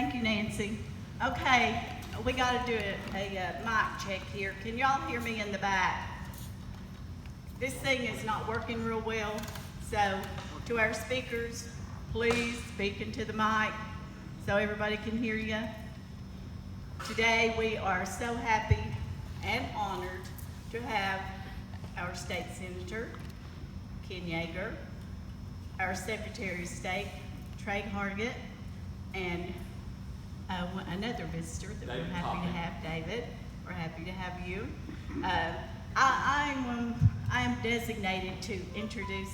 Thank you, Nancy. Okay, we got to do a mic check here. Can y'all hear me in the back? This thing is not working real well, so to our speakers, please speak into the mic so everybody can hear you. Today we are so happy and honored to have our state senator, Ken Yager, our Secretary of State, Hargett, and another visitor that we're happy to have, David. We're happy to have you. I am designated to introduce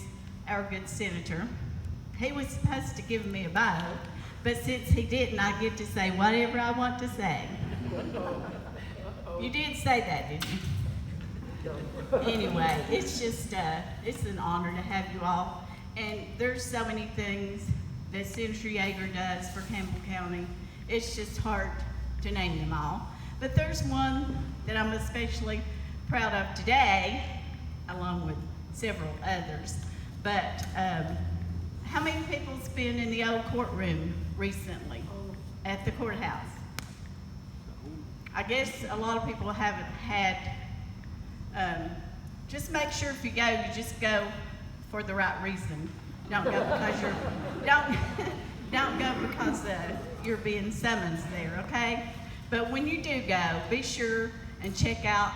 our good senator. He was supposed to give me a bio, but since he didn't, I get to say whatever I want to say. You did say that, didn't you? Anyway, it's just, it's an honor to have you all. And there's so many things that Senator Yager does for Campbell County. It's just hard to name them all. But there's one that I'm especially proud of today, along with several others. But how many people's been in the old courtroom recently at the courthouse? I guess a lot of people haven't had. Just make sure if you go, you just go for the right reason. Don't go because don't go because you're being summoned there, okay? But when you do go, be sure and check out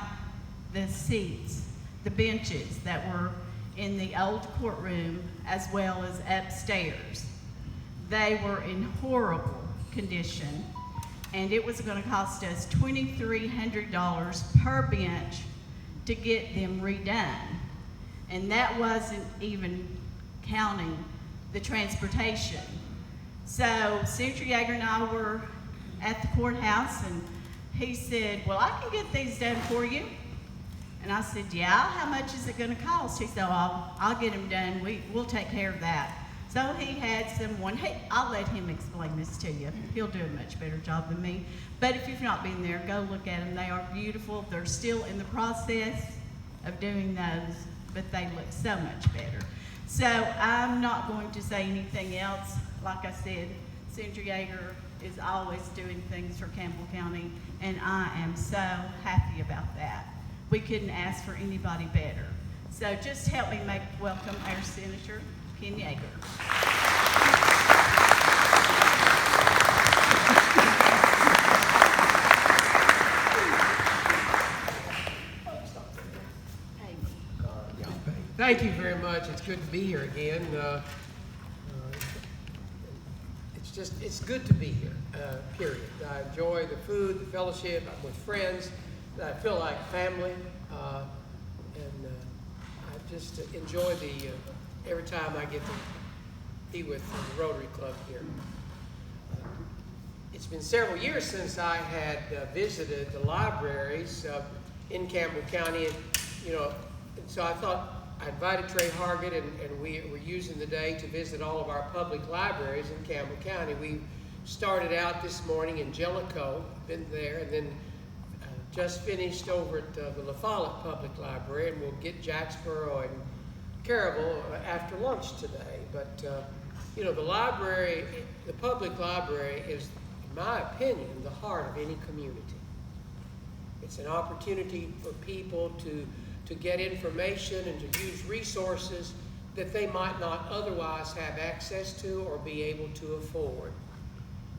the seats, the benches that were in the old courtroom as well as upstairs. They were in horrible condition, and it was going to cost us $2,300 per bench to get them redone. And that wasn't even counting the transportation. So Senator Yager and I were at the courthouse, and he said, well, I can get these done for you. And I said, yeah, how much is it going to cost? He said, oh, I'll get them done. We'll take care of that. So he had someone, hey, I'll let him explain this to you. He'll do a much better job than me. But if you've not been there, go look at them. They are beautiful. They're still in the process of doing those, but they look so much better. So I'm not going to say anything else. Like I said, Senator Yager is always doing things for Campbell County, and I am so happy about that. We couldn't ask for anybody better. So just help me welcome our Senator, Ken Yager. Thank you very much. It's good to be here again. It's good to be here, period. I enjoy the food, the fellowship. I'm with friends. I feel like family. And I just enjoy every time I get to be with the Rotary Club here. It's been several years since I had visited the libraries in Campbell County. And, so I thought I invited Hargett, and we were using the day to visit all of our public libraries in Campbell County. We started out this morning in Jellicoe, been there, and then just finished over at the La Follette Public Library, and we'll get Jacksboro and Caryville after lunch today. But the library, the public library is, in my opinion, the heart of any community. It's an opportunity for people to get information and to use resources that they might not otherwise have access to or be able to afford.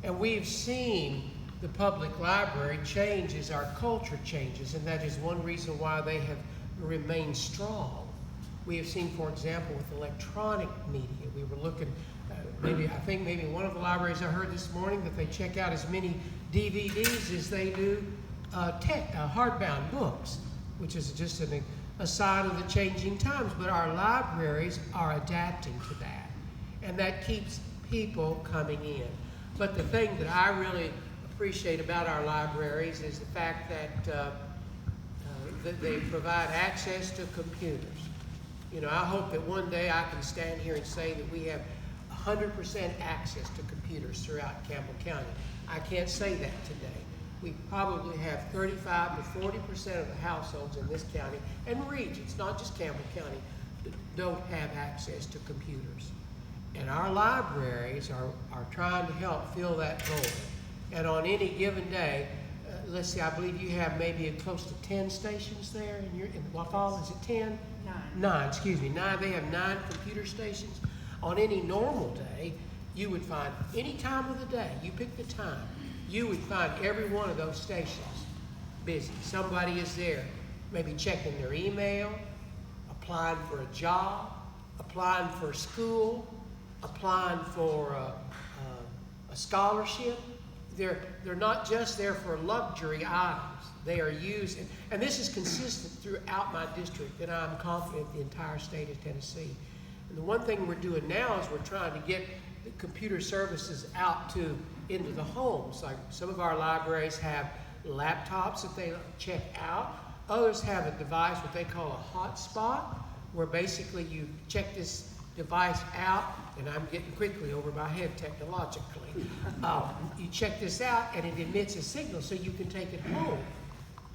And we've seen the public library change as our culture changes, and that is one reason why they have remained strong. We have seen, for example, with electronic media, we were looking, I think maybe one of the libraries I heard this morning that they check out as many DVDs as they do hardbound books, which is just a sign of the changing times. But our libraries are adapting to that, and that keeps people coming in. But the thing that I really appreciate about our libraries is the fact that they provide access to computers. I hope that one day I can stand here and say that we have 100% access to computers throughout Campbell County. I can't say that today. We probably have 35 to 40% of the households in this county and regions, not just Campbell County, that don't have access to computers. And our libraries are trying to help fill that void. And on any given day, let's see, I believe you have maybe close to 10 stations there in Wafala. Is it 10? 9, excuse me, 9. They have 9 computer stations. On any normal day, you would find any time of the day, you pick the time, you would find every one of those stations busy. Somebody is there, maybe checking their email, applying for a job, applying for school, applying for a scholarship. They're not just there for luxury items. They are used, and this is consistent throughout my district, and I'm confident the entire state of Tennessee. And the one thing we're doing now is we're trying to get the computer services out into the homes. Like some of our libraries have laptops that they check out. Others have a device what they call a hotspot, where basically you check this device out, and I'm getting quickly over my head technologically. You check this out, and it emits a signal so you can take it home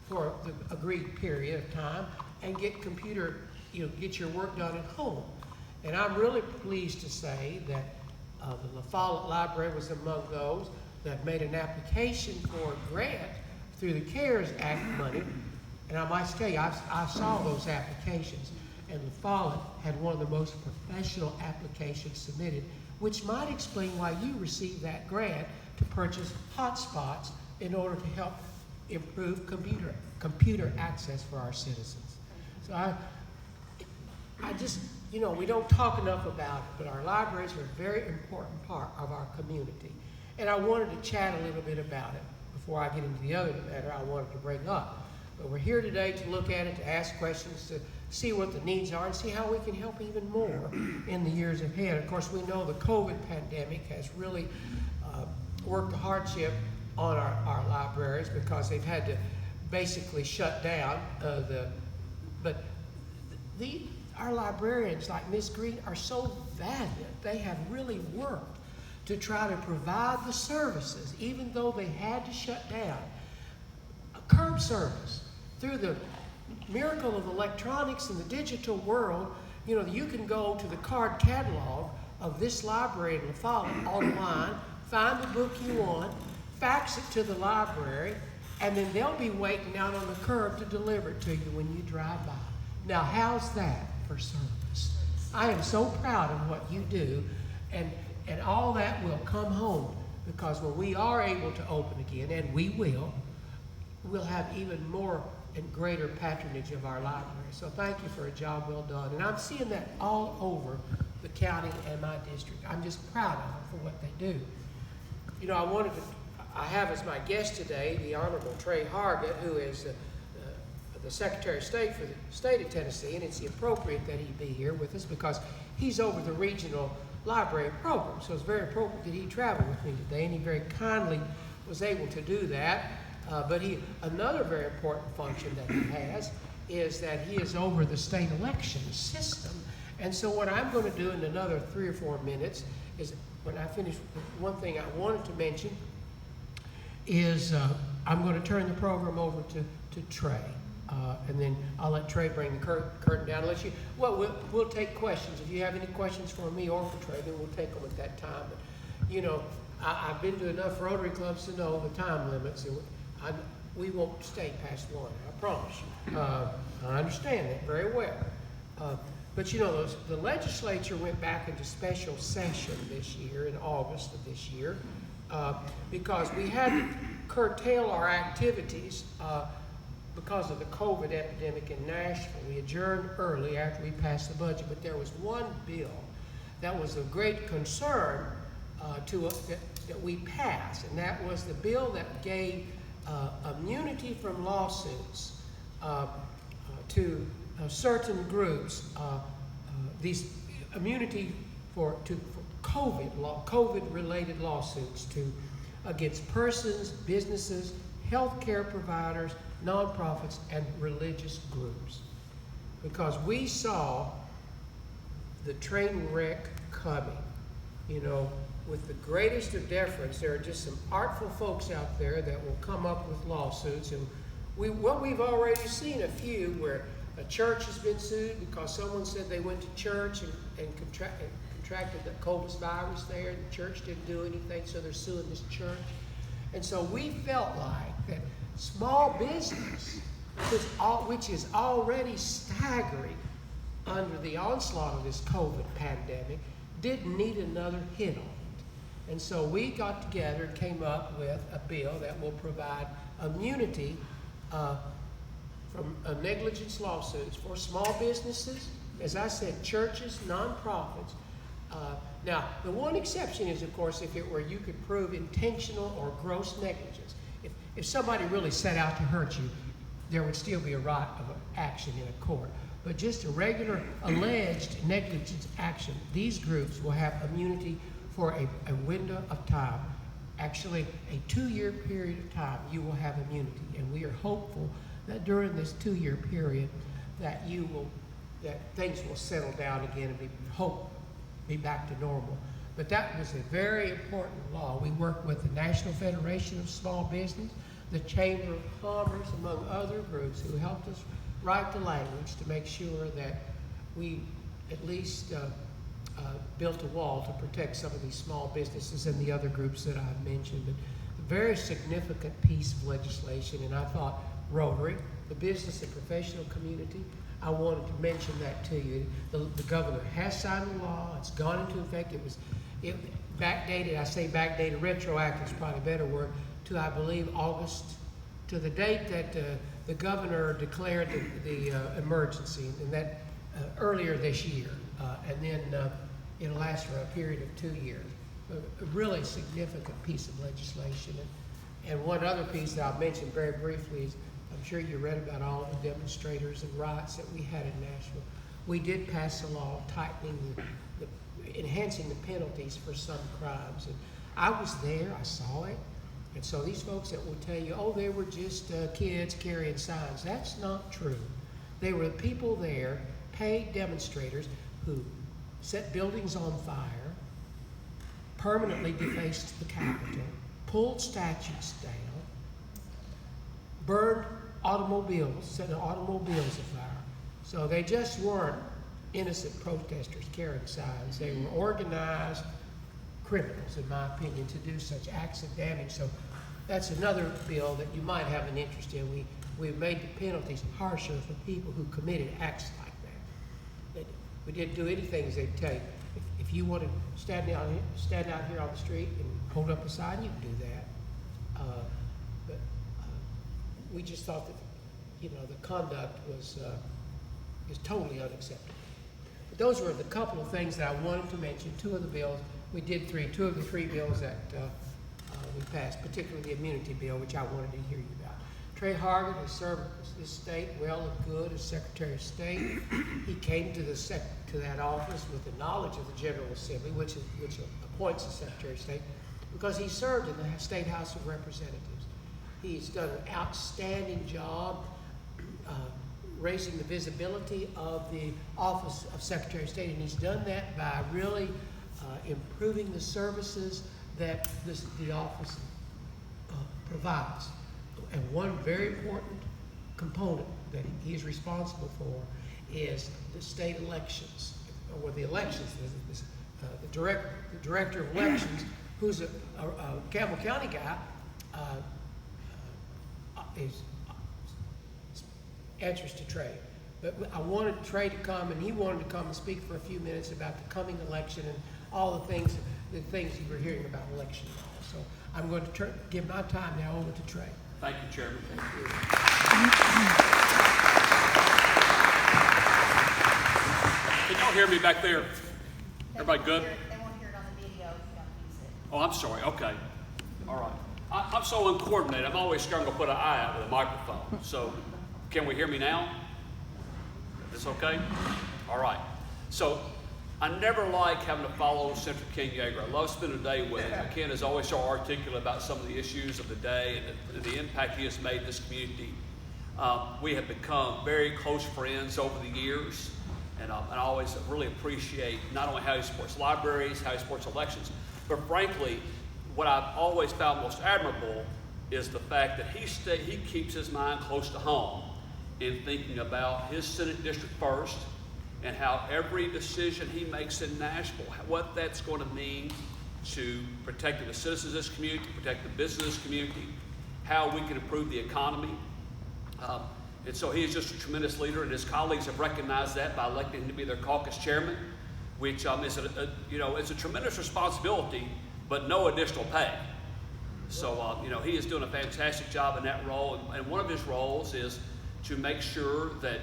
for the agreed period of time and get your work done at home. And I'm really pleased to say that the La Follette Library was among those that made an application for a grant through the CARES Act money. And I might tell you, I saw those applications, and La Follette had one of the most professional applications submitted, which might explain why you received that grant to purchase hotspots in order to help improve computer access for our citizens. So I just, we don't talk enough about it, but our libraries are a very important part of our community. And I wanted to chat a little bit about it before I get into the other matter I wanted to bring up. But we're here today to look at it, to ask questions, to see what the needs are, and see how we can help even more in the years ahead. Of course, we know the COVID pandemic has really worked a hardship on our libraries because they've had to basically shut down our librarians like Miss Green are so valiant. They have really worked to try to provide the services, even though they had to shut down. A curb service through the miracle of electronics and the digital world. You can go to the card catalog of this library in La Follette online, find the book you want, fax it to the library, and then they'll be waiting out on the curb to deliver it to you when you drive by. Now, how's that for service? I am so proud of what you do, and all that will come home, because when we are able to open again, and we will, we'll have even more and greater patronage of our library. So thank you for a job well done. And I'm seeing that all over the county and my district. I'm just proud of them for what they do. I have as my guest today the Honorable Trey Hargett, who is the Secretary of State for the state of Tennessee, and it's appropriate that he be here with us because he's over the regional library program. So it's very appropriate that he travel with me today, and he very kindly was able to do that. But another very important function that he has is that he is over the state election system. And so what I'm going to do in another 3 or 4 minutes is, when I finish, one thing I wanted to mention is I'm going to turn the program over to Trey. And then I'll let Trey bring the curtain down. We'll take questions. If you have any questions for me or for Trey, then we'll take them at that time. But, I've been to enough Rotary clubs to know the time limits. We won't stay past 1, I promise you. I understand that very well. But the legislature went back into special session this year, in August of this year, because we had to curtail our activities because of the COVID epidemic in Nashville. We adjourned early after we passed the budget, but there was one bill that was of great concern to us that we passed, and that was the bill that gave immunity from lawsuits to certain groups. These immunity for COVID-related lawsuits against persons, businesses, healthcare providers, nonprofits, and religious groups, because we saw the train wreck coming. With the greatest of deference, there are just some artful folks out there that will come up with lawsuits, and we've already seen a few where a church has been sued because someone said they went to church and contracted the COVID virus there. The church didn't do anything, so they're suing this church. And so we felt like that small business, which is already staggering under the onslaught of this COVID pandemic, didn't need another hit on it. And so we got together and came up with a bill that will provide immunity from negligence lawsuits for small businesses, as I said, churches, nonprofits. Now, the one exception is, of course, if it were you could prove intentional or gross negligence. If somebody really set out to hurt you, there would still be a right of action in a court. But just a regular alleged negligence action, these groups will have immunity for a window of time. Actually, a 2-year period of time, you will have immunity. And we are hopeful that during this 2-year period that things will settle down again and be back to normal. But that was a very important law. We work with the National Federation of Small Business, the Chamber of Commerce, among other groups who helped us write the language to make sure that we at least built a wall to protect some of these small businesses and the other groups that I've mentioned. But a very significant piece of legislation, and I thought Rotary, the business and professional community, I wanted to mention that to you. The governor has signed the law. It's gone into effect. It backdated, I say backdated, retroactive is probably a better word, to I believe August, to the date that the governor declared the emergency, and that earlier this year. And then it'll last for a period of 2 years. A really significant piece of legislation. And one other piece that I'll mention very briefly is, I'm sure you read about all the demonstrators and riots that we had in Nashville. We did pass a law tightening enhancing the penalties for some crimes. And I was there, I saw it. And so these folks that will tell you, oh, they were just kids carrying signs, that's not true. They were people there, paid demonstrators, who set buildings on fire, permanently defaced the Capitol, pulled statues down, burned automobiles, set automobiles afire. So they just weren't innocent protesters carrying signs. They were organized criminals, in my opinion, to do such acts of damage. So that's another bill that you might have an interest in. We've made the penalties harsher for people who committed acts like that. We didn't do anything as they tell you. If you want to stand out here on the street and hold up a sign, you can do that. But we just thought that, the conduct is totally unacceptable. But those were the couple of things that I wanted to mention. Two of the bills, we did two of the three bills that we passed, particularly the immunity bill, which I wanted to hear you about. Trey Hargett has served this state well and good as Secretary of State. He came to that office with the knowledge of the General Assembly, which appoints the Secretary of State, because he served in the State House of Representatives. He's done an outstanding job raising the visibility of the Office of Secretary of State, and he's done that by really improving the services that the office provides. And one very important component that he is responsible for is the state elections, or the elections. The director of elections, who's a Campbell County guy, answers to Trey. But I wanted Trey to come, and he wanted to come and speak for a few minutes about the coming election and all the things you were hearing about election law. So I'm going to give my time now over to Trey. Thank you, Chairman. Thank you. Can y'all hear me back there? Everybody good? They won't hear it on the video if you don't use it. Oh, I'm sorry. Okay. All right. I'm so uncoordinated. I'm always scared I'm going to put an eye out with a microphone. So can we hear me now? Is this okay? All right. So I never like having to follow Senator Ken Yager. I love spending a day with him. Ken is always so articulate about some of the issues of the day and the impact he has made in this community. We have become very close friends over the years, and I always really appreciate not only how he supports libraries, how he supports elections, but frankly, what I've always found most admirable is the fact that he keeps his mind close to home in thinking about his Senate district first, and how every decision he makes in Nashville, what that's going to mean to protecting the citizens of this community, to protect the business of this community, how we can improve the economy. And so he is just a tremendous leader, and his colleagues have recognized that by electing him to be their caucus chairman, which is it's a tremendous responsibility, but no additional pay. So he is doing a fantastic job in that role, and one of his roles is to make sure that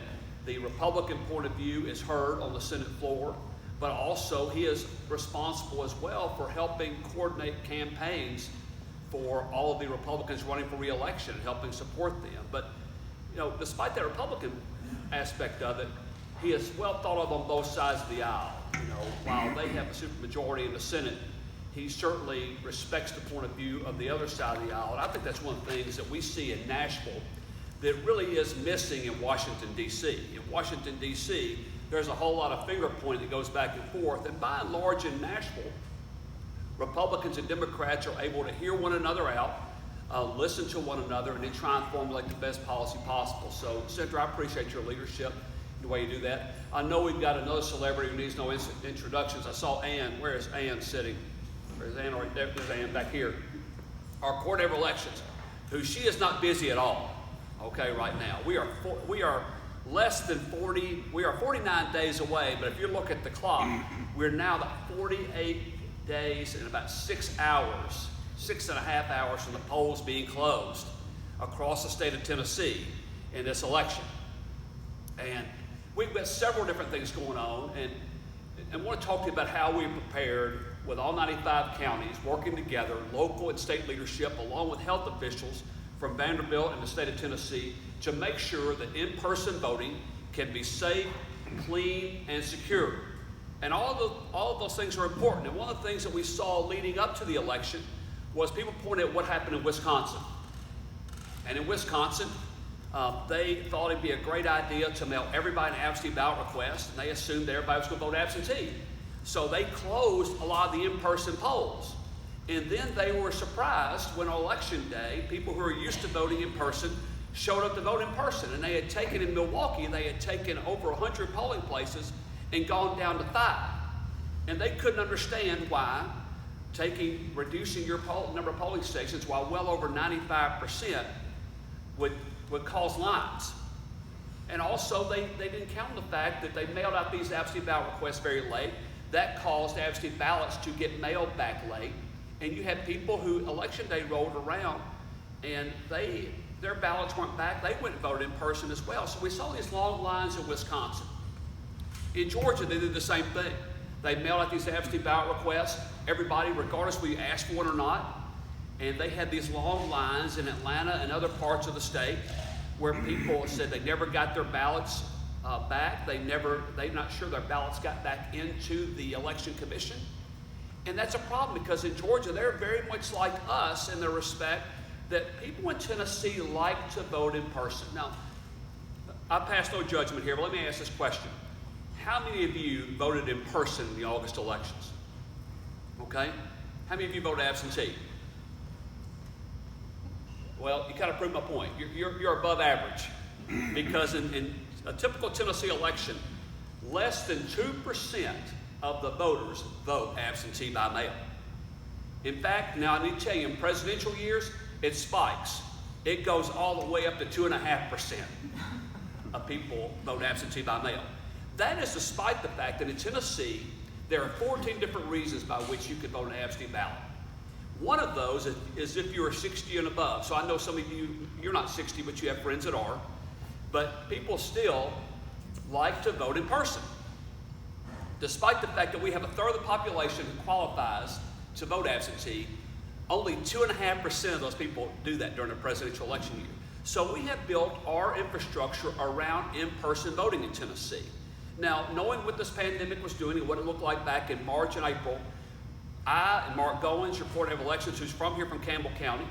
the Republican point of view is heard on the Senate floor, but also he is responsible as well for helping coordinate campaigns for all of the Republicans running for re-election and helping support them. But despite that Republican aspect of it, he is well thought of on both sides of the aisle. While they have a supermajority in the Senate, he certainly respects the point of view of the other side of the aisle. And I think that's one of the things that we see in Nashville that really is missing in Washington, D.C. In Washington, D.C., there's a whole lot of finger pointing that goes back and forth. And by and large in Nashville, Republicans and Democrats are able to hear one another out, listen to one another, and then try and formulate the best policy possible. So, Senator, I appreciate your leadership, the way you do that. I know we've got another celebrity who needs no introductions. I saw Ann. Where is Ann sitting? There's Ann right there. There's Ann back here. Our coordinator of elections, who she is not busy at all, okay, right now. We are less than 40, we are 49 days away, but if you look at the clock, we're now about 48 days and about 6 hours, 6.5 hours from the polls being closed across the state of Tennessee in this election. And we've got several different things going on, and I want to talk to you about how we prepared with all 95 counties working together, local and state leadership, along with health officials from Vanderbilt and the state of Tennessee, to make sure that in-person voting can be safe, clean, and secure. And all of those things are important. And one of the things that we saw leading up to the election was people pointed at what happened in Wisconsin. And in Wisconsin, they thought it'd be a great idea to mail everybody an absentee ballot request, and they assumed that everybody was going to vote absentee. So they closed a lot of the in-person polls. And then they were surprised when on election day, people who are used to voting in person showed up to vote in person. And they had taken in Milwaukee, they had taken over 100 polling places and gone down to 5. And they couldn't understand why reducing your number of polling stations while well over 95% would cause lines. And also they didn't count the fact that they mailed out these absentee ballot requests very late. That caused absentee ballots to get mailed back late. And you had people who election day rolled around and their ballots weren't back. They went and voted in person as well. So we saw these long lines in Wisconsin. In Georgia, they did the same thing. They mailed out these absentee ballot requests. Everybody, regardless whether you asked for one or not. And they had these long lines in Atlanta and other parts of the state where people said they never got their ballots back. They're not sure their ballots got back into the election commission. And that's a problem because in Georgia, they're very much like us in the respect that people in Tennessee like to vote in person. Now, I pass no judgment here, but let me ask this question. How many of you voted in person in the August elections? Okay? How many of you voted absentee? Well, you kind of proved my point. You're above average because in a typical Tennessee election, less than 2% of the voters vote absentee by mail. In fact, now I need to tell you, in presidential years, it spikes. It goes all the way up to 2.5% of people vote absentee by mail. That is despite the fact that in Tennessee, there are 14 different reasons by which you can vote an absentee ballot. One of those is if you are 60 and above. So I know some of you, you're not 60, but you have friends that are. But people still like to vote in person. Despite the fact that we have a third of the population who qualifies to vote absentee, only 2.5% of those people do that during a presidential election year. So we have built our infrastructure around in-person voting in Tennessee. Now, knowing what this pandemic was doing and what it looked like back in March and April, I and Mark Goins, your coordinator of elections, who's from here from Campbell County,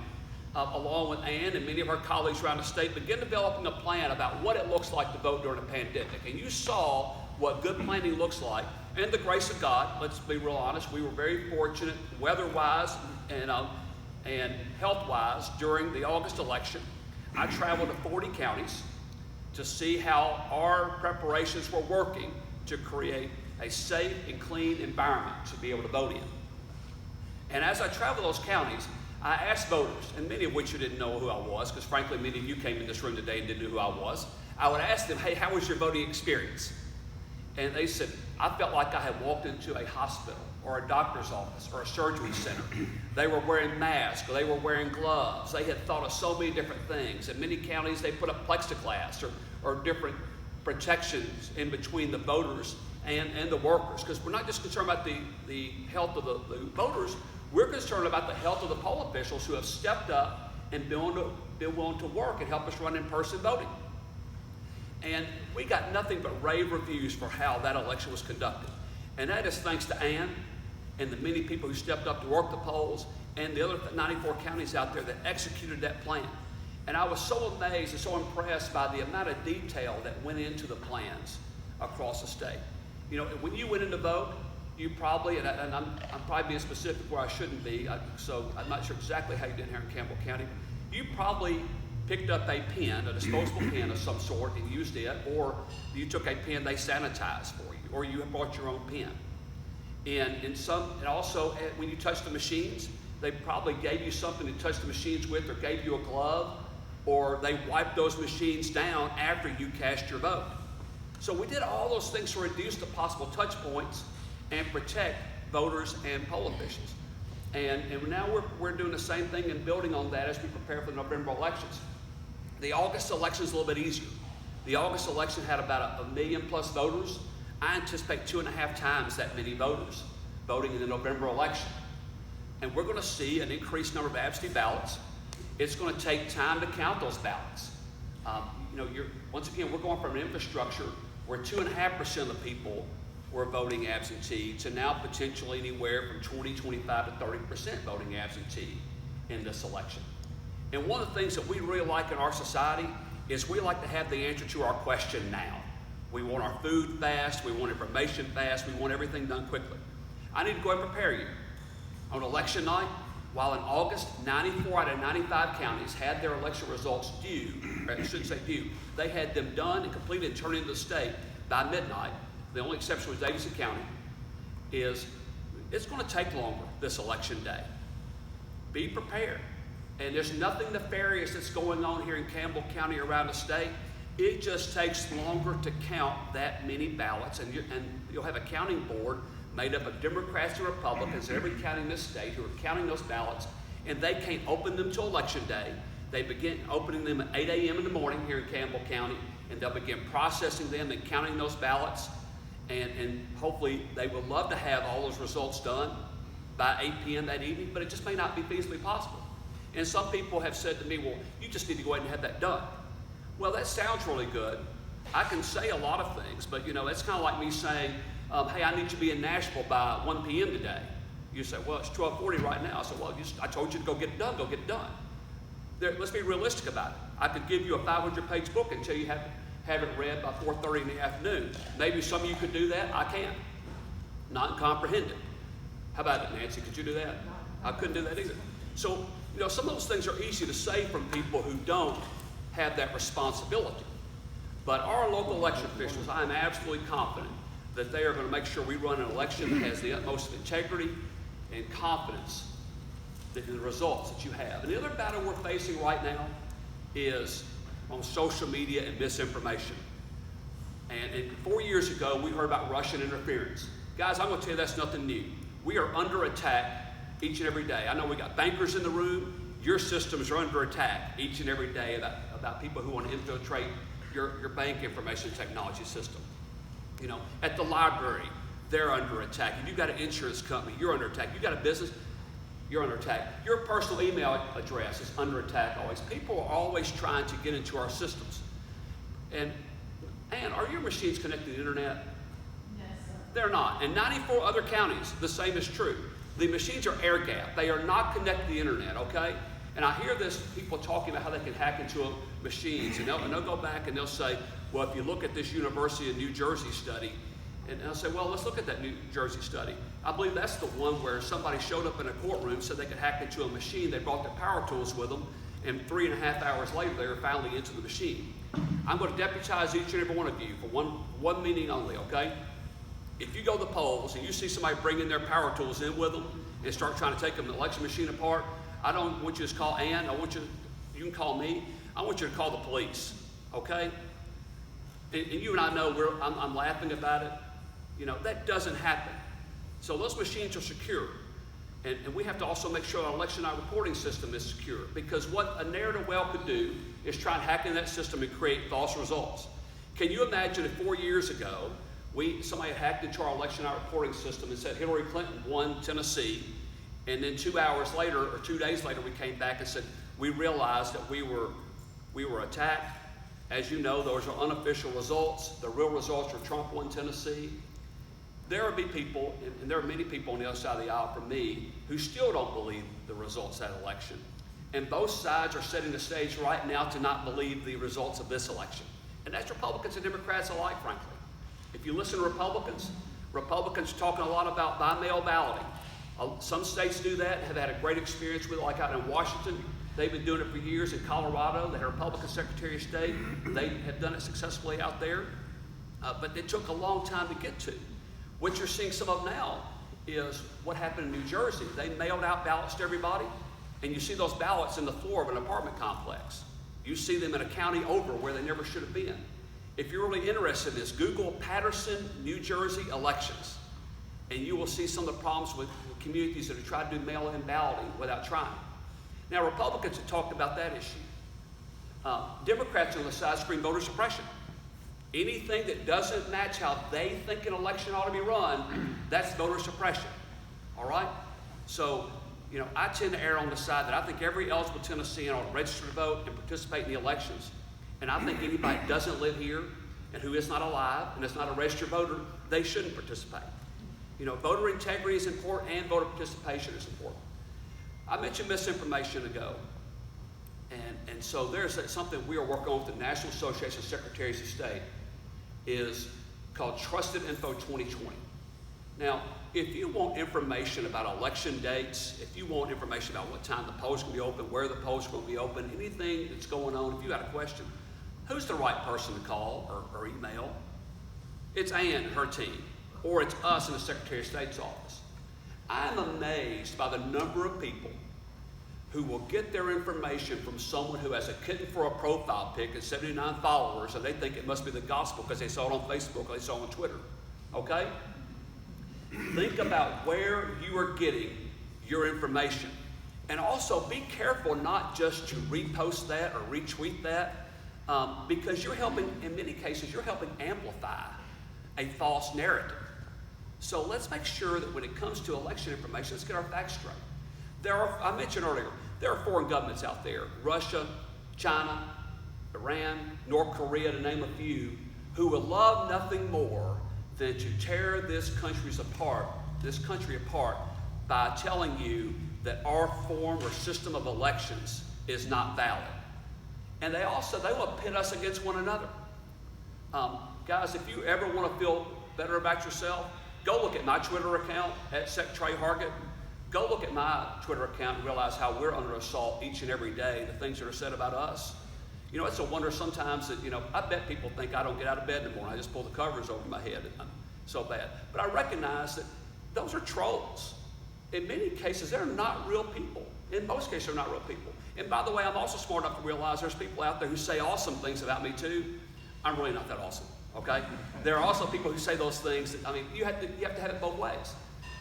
along with Ann and many of our colleagues around the state, began developing a plan about what it looks like to vote during a pandemic. And you saw what good planning looks like. And the grace of God, let's be real honest, we were very fortunate weather-wise and health-wise during the August election. I traveled to 40 counties to see how our preparations were working to create a safe and clean environment to be able to vote in. And as I traveled those counties, I asked voters, and many of which you didn't know who I was, because frankly, many of you came in this room today and didn't know who I was. I would ask them, hey, how was your voting experience? And they said, I felt like I had walked into a hospital or a doctor's office or a surgery center. They were wearing masks, or they were wearing gloves. They had thought of so many different things. In many counties, they put up plexiglass or different protections in between the voters and the workers, because we're not just concerned about the health of the voters, we're concerned about the health of the poll officials who have stepped up and been willing to work and help us run in-person voting. And we got nothing but rave reviews for how that election was conducted. And that is thanks to Ann and the many people who stepped up to work the polls and the other 94 counties out there that executed that plan. And I was so amazed and so impressed by the amount of detail that went into the plans across the state. You know, when you went in to vote, you probably, and I'm probably being specific where I shouldn't be, so I'm not sure exactly how you did here in Campbell County. You probably picked up a pen, a disposable pen of some sort, and used it, or you took a pen they sanitized for you, or you brought your own pen. And also when you touched the machines, they probably gave you something to touch the machines with, or gave you a glove, or they wiped those machines down after you cast your vote. So we did all those things to reduce the possible touch points and protect voters and poll officials. And now we're doing the same thing and building on that as we prepare for the November elections. The August election is a little bit easier. The August election had about 1 million plus voters. I anticipate 2.5 times that many voters voting in the November election. And we're going to see an increased number of absentee ballots. It's going to take time to count those ballots. Once again, we're going from an infrastructure where 2.5% of the people were voting absentee to now potentially anywhere from 20, 25 to 30% voting absentee in this election. And one of the things that we really like in our society is we like to have the answer to our question now. We want our food fast, we want information fast, we want everything done quickly. I need to go and prepare you. On election night, while in August, 94 out of 95 counties had their election results due, or I shouldn't say due, they had them done and completed and turned into the state by midnight. The only exception was Davidson County. It's going to take longer this election day. Be prepared. And there's nothing nefarious that's going on here in Campbell County around the state. It just takes longer to count that many ballots, and you'll have a counting board made up of Democrats and Republicans in every county in this state who are counting those ballots, and they can't open them till election day. They begin opening them at 8 a.m. in the morning here in Campbell County, and they'll begin processing them and counting those ballots, and hopefully they would love to have all those results done by 8 p.m. that evening, but it just may not be feasibly possible. And some people have said to me, well, you just need to go ahead and have that done. Well, that sounds really good. I can say a lot of things, but it's kind of like me saying, hey, I need you to be in Nashville by 1 p.m. today. You say, well, it's 12:40 right now. I said, well, I told you to go get it done, go get it done. Let's be realistic about it. I could give you a 500-page book until you have it read by 4:30 in the afternoon. Maybe some of you could do that. I can't. Not comprehend it. How about it, Nancy? Could you do that? I couldn't do that either. So, some of those things are easy to say from people who don't have that responsibility. But our local election officials, I am absolutely confident that they are going to make sure we run an election that has the utmost integrity and confidence in the results that you have. And the other battle we're facing right now is on social media and misinformation. And 4 years ago, we heard about Russian interference. Guys, I'm going to tell you that's nothing new. We are under attack each and every day. I know we got bankers in the room. Your systems are under attack each and every day about people who want to infiltrate your bank information technology system. At the library, they're under attack. If you've got an insurance company, you're under attack. You've got a business, you're under attack. Your personal email address is under attack always. People are always trying to get into our systems. And are your machines connected to the internet? Yes, sir. They're not. In 94 other counties, the same is true. The machines are air-gapped. They are not connected to the internet, okay? And I hear people talking about how they can hack into machines, and they'll go back and they'll say, well, if you look at this University of New Jersey study, and I'll say, well, let's look at that New Jersey study. I believe that's the one where somebody showed up in a courtroom, said they could hack into a machine, they brought their power tools with them, and 3.5 hours later, they were finally into the machine. I'm going to deputize each and every one of you for one meeting only, okay? If you go to the polls and you see somebody bringing their power tools in with them, and start trying to take an election machine apart, I don't want you to call Ann. You can call me. I want you to call the police, okay? And you and I know I'm laughing about it. You know, that doesn't happen. So those machines are secure. And we have to also make sure our election night reporting system is secure, because what a narrative well could do is try and hack in that system and create false results. Can you imagine if 4 years ago, somebody hacked into our election night reporting system and said Hillary Clinton won Tennessee, and then 2 hours later or 2 days later we came back and said we realized that we were attacked. As you know, those are unofficial results. The real results are Trump won Tennessee. There will be people, and there are many people on the other side of the aisle from me, who still don't believe the results of that election. And both sides are setting the stage right now to not believe the results of this election. And that's Republicans and Democrats alike, frankly. If you listen to Republicans are talking a lot about by-mail balloting. Some states do that and have had a great experience with it, like out in Washington. They've been doing it for years. In Colorado, the Republican Secretary of State, they have done it successfully out there. But it took a long time to get to. What you're seeing some of now is what happened in New Jersey. They mailed out ballots to everybody, and you see those ballots in the floor of an apartment complex. You see them in a county over where they never should have been. If you're really interested in this, Google Patterson, New Jersey elections, and you will see some of the problems with communities that have tried to do mail-in balloting without trying. Now, Republicans have talked about that issue. Democrats on the side scream voter suppression. Anything that doesn't match how they think an election ought to be run, that's voter suppression, all right? So, you know, I tend to err on the side that I think every eligible Tennessean ought to register to vote and participate in the elections. And I think anybody that doesn't live here and who is not alive and is not a registered voter, they shouldn't participate. You know, voter integrity is important and voter participation is important. I mentioned misinformation ago. And so there's something we are working on with the National Association of Secretaries of State, is called Trusted Info 2020. Now, if you want information about election dates, if you want information about what time the polls can be open, where the polls are going to be open, anything that's going on, if you got a question, who's the right person to call or email? It's Ann and her team, or it's us in the Secretary of State's office. I'm amazed by the number of people who will get their information from someone who has a kitten for a profile pic and 79 followers, and they think it must be the gospel because they saw it on Facebook or they saw it on Twitter, okay? Think about where you are getting your information. And also be careful not just to repost that or retweet that, because you're helping, in many cases, you're helping amplify a false narrative. So let's make sure that when it comes to election information, let's get our facts straight. I mentioned earlier, there are foreign governments out there, Russia, China, Iran, North Korea, to name a few, who would love nothing more than to tear this country apart by telling you that our form or system of elections is not valid. And they want to pit us against one another. Guys, if you ever want to feel better about yourself, go look at my Twitter account at Secretary Hargett. Go look at my Twitter account and realize how we're under assault each and every day, the things that are said about us. You know, it's a wonder sometimes that, you know, I bet people think I don't get out of bed in the morning. I just pull the covers over my head and I'm so bad. But I recognize that those are trolls. In many cases, they're not real people. In most cases, they're not real people. And by the way, I'm also smart enough to realize there's people out there who say awesome things about me too. I'm really not that awesome, okay? There are also people who say those things that, I mean, you have to have it both ways.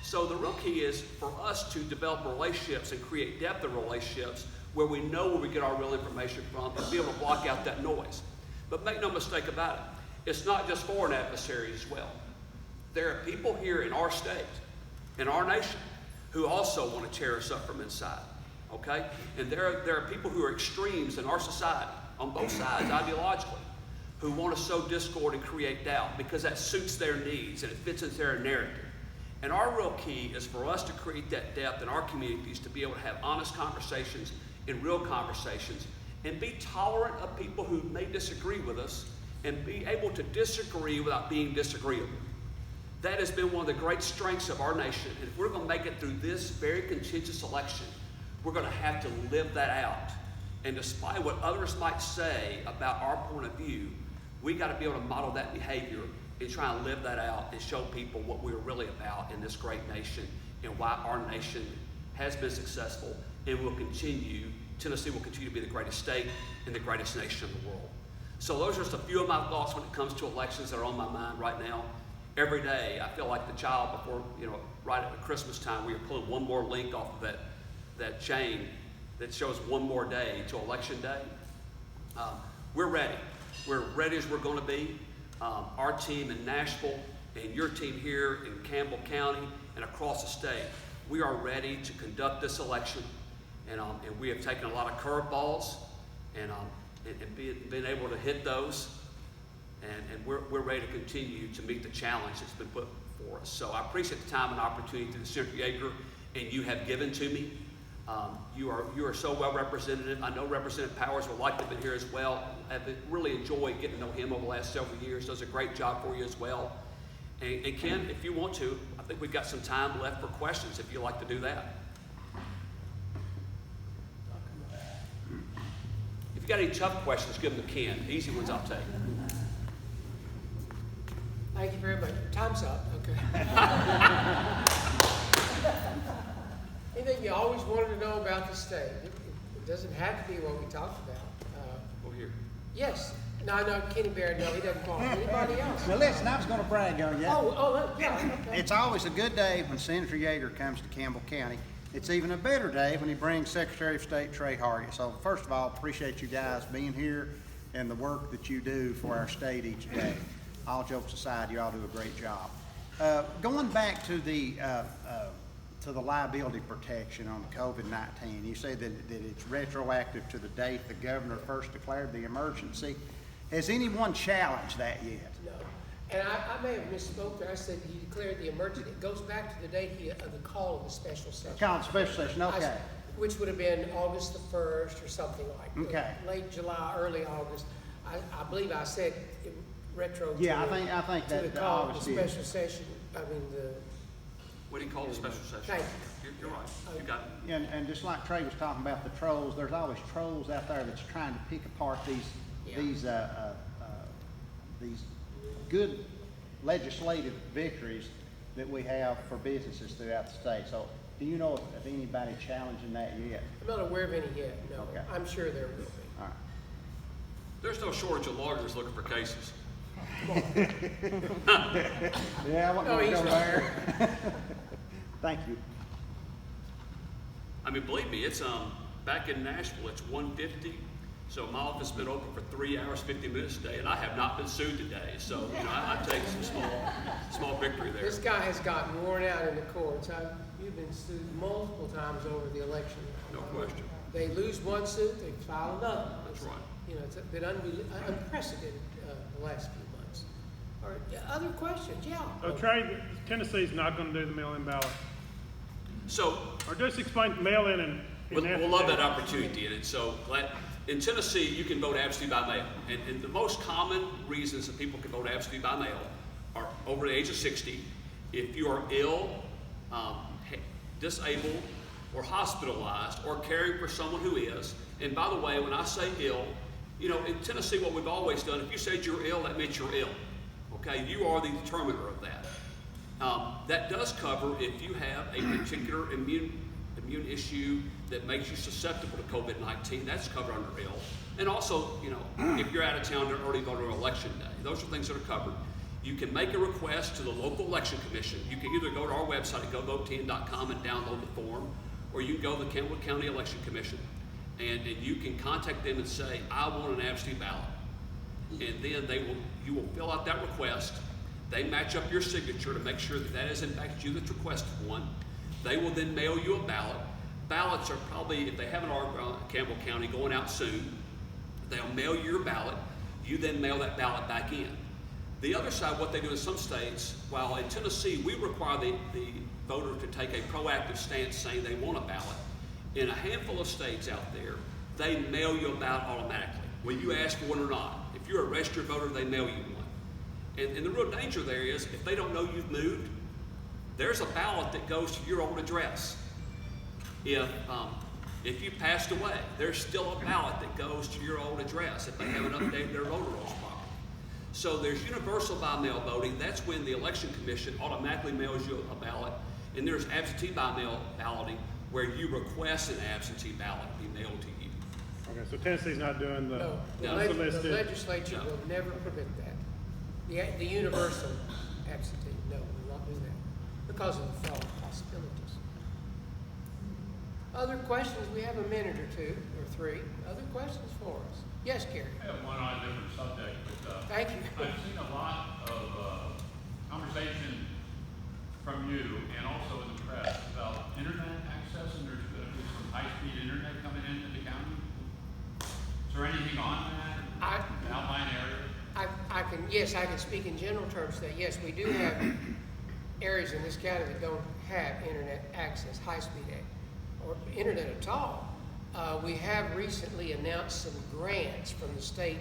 So the real key is for us to develop relationships and create depth of relationships where we know where we get our real information from and be able to block out that noise. But make no mistake about it, it's not just foreign adversaries as well. There are people here in our state, in our nation, who also want to tear us up from inside, okay? And there are people who are extremes in our society, on both sides ideologically, who want to sow discord and create doubt because that suits their needs and it fits into their narrative. And our real key is for us to create that depth in our communities to be able to have honest conversations and real conversations and be tolerant of people who may disagree with us and be able to disagree without being disagreeable. That has been one of the great strengths of our nation. And if we're going to make it through this very contentious election, we're going to have to live that out. And despite what others might say about our point of view, we got to be able to model that behavior and try and live that out and show people what we're really about in this great nation and why our nation has been successful and will continue. Tennessee will continue to be the greatest state and the greatest nation in the world. So those are just a few of my thoughts when it comes to elections that are on my mind right now. Every day, I feel like the child before, right at Christmas time, we are pulling one more link off of that chain that shows one more day to election day. We're ready. We're ready as we're going to be. Our team in Nashville and your team here in Campbell County and across the state, we are ready to conduct this election. And we have taken a lot of curveballs and been able to hit those. And we're ready to continue to meet the challenge that's been put before us. So I appreciate the time and opportunity that Senator Yager and you have given to me. You are so well represented. I know Representative Powers would like to have been here as well. I've really enjoyed getting to know him over the last several years. Does a great job for you as well. And Ken, if you want to, I think we've got some time left for questions if you'd like to do that. If you got any tough questions, give them to Ken. Easy ones I'll take. Thank you very much. Time's up. Okay. Anything you always wanted to know about the state? It doesn't have to be what we talked about. Over here. Yes. No, Kenny Barrett, no, he doesn't call anybody else. Now listen, I was going to brag on you. Yeah. Okay. It's always a good day when Senator Yager comes to Campbell County. It's even a better day when he brings Secretary of State Trey Hargett. So first of all, appreciate you guys being here and the work that you do for our state each day. All jokes aside, you all do a great job. Going back to the liability protection on the COVID-19, you say that it's retroactive to the date the governor first declared the emergency. Has anyone challenged that yet? No. And I may have misspoke there. I said he declared the emergency. It goes back to the date of the call of the special session. Call of the special session, okay. Which would have been August the 1st or something like that. Okay. Late July, early August. I believe I said it retro Yeah, to, I think to that the call of August the is. special session. What do you call the special session? Thank You're right. You got it. And just like Trey was talking about the trolls, there's always trolls out there that's trying to pick apart these good legislative victories that we have for businesses throughout the state. So do you know of anybody challenging that yet? I'm not aware of any yet, no. Okay. I'm sure there will be. All right. There's no shortage of lawyers looking for cases. Yeah, I want No, to he's go not. there. Thank you. I mean, believe me, it's back in Nashville, it's 1:50. So my office has been open for 3 hours, 50 minutes a day, and I have not been sued today. So, I take some small victory there. This guy has gotten worn out in the courts. You've been sued multiple times over the election. No question. They lose one suit, they file another. That's right. It's been unprecedented the last few months. All right, other questions? Yeah. Trey, Tennessee's not going to do the mail-in ballot. So Or just explain mail-in and. we'll love that opportunity. And so in Tennessee, you can vote absentee by mail. And the most common reasons that people can vote absentee by mail are over the age of 60, if you are ill, disabled, or hospitalized, or caring for someone who is. And by the way, when I say ill, in Tennessee, what we've always done, if you said you're ill, that meant you're ill. Okay, you are the determiner of that. That does cover if you have a particular immune issue that makes you susceptible to COVID-19. That's covered under ill. And also, if you're out of town during early voter election day, those are things that are covered. You can make a request to the local election commission. You can either go to our website at govoteten.com and download the form, or you can go to the Campbell County Election Commission, and you can contact them and say, I want an absentee ballot. And then you will fill out that request. They match up your signature to make sure that is in fact you that's requested one. They will then mail you a ballot. Ballots are probably, if they haven't already Campbell County, going out soon. They'll mail you your ballot. You then mail that ballot back in. The other side, what they do in some states, while in Tennessee we require the voter to take a proactive stance saying they want a ballot, in a handful of states out there, they mail you a ballot automatically, whether you ask for one or not. If you're a registered voter, they mail you one. And the real danger there is, if they don't know you've moved, there's a ballot that goes to your old address. If you passed away, there's still a ballot that goes to your old address if they haven't updated their voter rolls properly. So there's universal by mail voting. That's when the election commission automatically mails you a ballot. And there's absentee by mail balloting where you request an absentee ballot be mailed to you. Okay, so Tennessee's not doing the No, No. the unsolicited. legislature No. will never permit that. The universal absentee, no, will not do that because of the fraud possibilities. Other questions? We have a minute or two or three. Other questions for us? Yes, Gary. I have one on a different subject, but Thank you. I've seen a lot of conversation from you and also in the press about internet access, and there's going to be some high-speed internet coming into the county. Is there anything on that? An outline area? I can speak in general terms that yes, we do have areas in this county that don't have internet access, high-speed or internet at all. We have recently announced some grants from the state